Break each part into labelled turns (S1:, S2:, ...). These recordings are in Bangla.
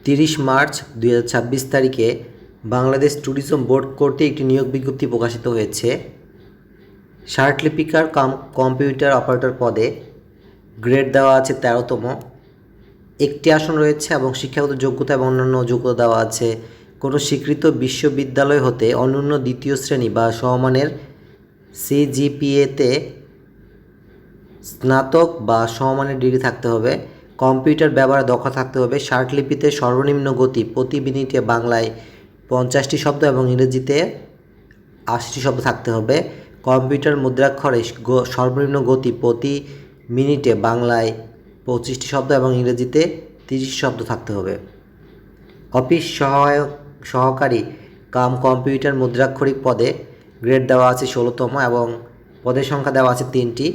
S1: 30 মার্চ 2026 তারিখে বাংলাদেশ ট্যুরিজম বোর্ড কর্তৃক একটি নিয়োগ বিজ্ঞপ্তি প্রকাশিত হয়েছে। শার্টলিপিকার কম্পিউটার অপারেটর পদে গ্রেড দেওয়া আছে 13তম। একটি আসন রয়েছে এবং শিক্ষাগত যোগ্যতা এবং অন্যান্য যোগ্যতা দেওয়া আছে। কোনো স্বীকৃত বিশ্ববিদ্যালয় হতে অনন্য দ্বিতীয় শ্রেণী বা সমমানের সিজিপিএতে স্নাতক বা সমমানের ডিগ্রি থাকতে হবে। কম্পিউটার ব্যবহারে দক্ষ থাকতে হবে। শার্টলিপিতে সর্বনিম্ন গতি প্রতি মিনিটে বাংলায় 50টি শব্দ এবং ইংরেজিতে 80টি শব্দ থাকতে হবে। কম্পিউটার মুদ্রাক্ষরে সর্বনিম্ন গতি প্রতি মিনিটে বাংলায় 25টি শব্দ এবং ইংরেজিতে 30 শব্দ থাকতে হবে। অফিস সহকারী কম্পিউটার মুদ্রাক্ষরিক পদে গ্রেড দেওয়া আছে 16তম এবং পদের সংখ্যা দেওয়া আছে 3টি।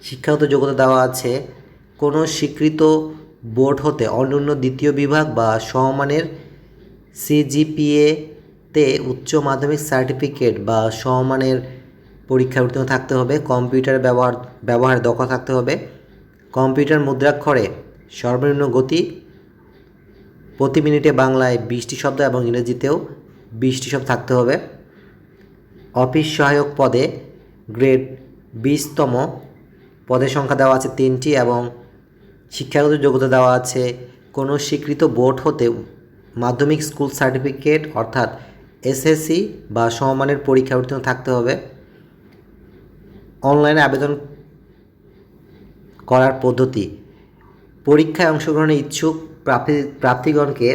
S1: শিক্ষাগত যোগ্যতা দেওয়া আছে কোনো স্বীকৃত বোর্ড হতে অনন্য দ্বিতীয় বিভাগ বা সমমানের সিজিপিএতে উচ্চ মাধ্যমিক সার্টিফিকেট বা সমমানের পরীক্ষা উত্তীর্ণ থাকতে হবে। কম্পিউটার ব্যবহারে দক্ষ থাকতে হবে। কম্পিউটার মুদ্রাক্ষরে সর্বনিম্ন গতি প্রতি মিনিটে বাংলায় 20টি শব্দ এবং ইংরেজিতেও 20টি শব্দ থাকতে হবে। অফিস সহায়ক পদে গ্রেড 20তম, পদের সংখ্যা দেওয়া আছে 3টি এবং শিক্ষাগত যোগ্যতা দেওয়া আছে কোনো স্বীকৃত বোর্ড হতে মাধ্যমিক স্কুল সার্টিফিকেট অর্থাৎ এসএসসি বা সমমানের পরীক্ষা উত্তীর্ণ থাকতে হবে। অনলাইনে আবেদন করার পদ্ধতি: পরীক্ষায় অংশগ্রহণের ইচ্ছুক প্রার্থীগণকে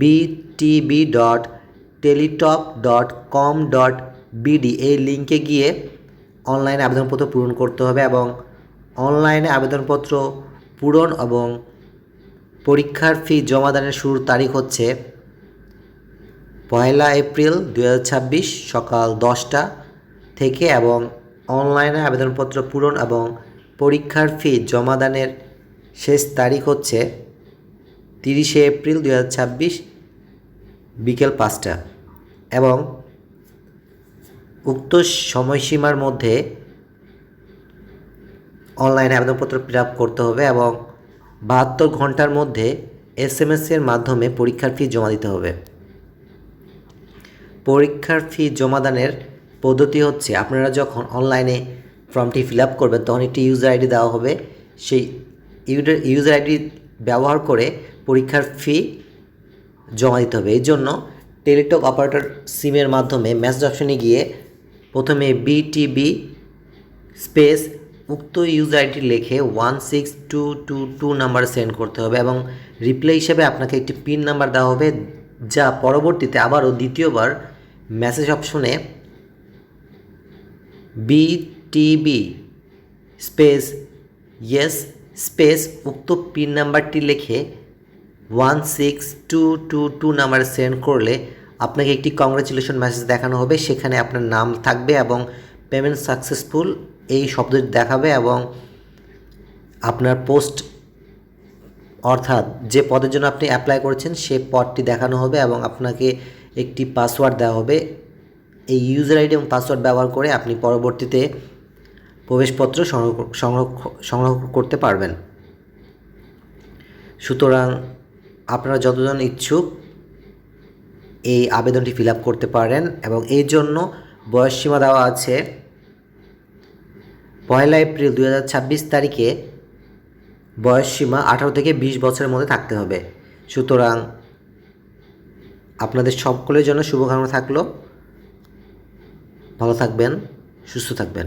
S1: btb.teletalk.com.bd এই লিঙ্কে গিয়ে অনলাইনে আবেদনপত্র পূরণ করতে হবে এবং অনলাইনে আবেদনপত্র পূরণ এবং পরীক্ষার ফি জমাদানের শুরুর তারিখ হচ্ছে 1 এপ্রিল 2026 সকাল 10টা থেকে এবং অনলাইনে আবেদনপত্র পূরণ এবং পরীক্ষার ফি জমাদানের শেষ তারিখ হচ্ছে 30 এপ্রিল 2026 বিকেল 5টা এবং উক্ত সময়সীমার মধ্যে অনলাইনে আবেদনপত্র ফিল আপ করতে হবে এবং 72 ঘন্টার মধ্যে SMS-এর মাধ্যমে পরীক্ষার ফি জমা দিতে হবে। পরীক্ষার ফি জমাদানের পদ্ধতি হচ্ছে, আপনারা যখন অনলাইনে ফর্মটি ফিল আপ করবেন তখন একটি ইউজার আইডি দেওয়া হবে। সেই ইউজার আইডি ব্যবহার করে পরীক্ষার ফি জমা দিতে হবে। এই জন্য টেলিটক অপারেটর সিমের মাধ্যমে মেসেজ অপশনে গিয়ে প্রথমে বিটিবি স্পেস উক্ত ইউজার আইডি লিখে 16222 নাম্বারে সেন্ড করতে হবে এবং রিপ্লাই হিসেবে আপনাকে একটি পিন নাম্বার দেওয়া হবে, যা পরবর্তীতে আবারও দ্বিতীয়বার মেসেজ অপশনে বিটিবি স্পেস ইয়েস স্পেস উক্ত পিন নাম্বারটি লিখে 16222 নাম্বারে সেন্ড করলে আপনাকে একটি কংগ্রাচুলেশন মেসেজ দেখানো হবে। সেখানে আপনার নাম থাকবে এবং পেমেন্ট সাকসেসফুল এই শব্দটি দেখাবে এবং আপনার পোস্ট অর্থাৎ যে পদের জন্য আপনি অ্যাপ্লাই করেছেন সেই পদটি দেখানো হবে এবং আপনাকে একটি পাসওয়ার্ড দেওয়া হবে। এই ইউজার আইডি এবং পাসওয়ার্ড ব্যবহার করে আপনি পরবর্তীতে প্রবেশপত্র সংগ্রহ করতে পারবেন। সুতরাং আপনারা যতজন ইচ্ছুক এই আবেদনটি ফিল আপ করতে পারেন এবং এই জন্য বয়সসীমা দেওয়া আছে 1 এপ্রিল 2026 তারিখে বয়সসীমা 18 থেকে 20 বছরের মধ্যে থাকতে হবে। সুতরাং আপনাদের সকলের জন্য শুভকামনা থাকলো। ভালো থাকবেন, সুস্থ থাকবেন।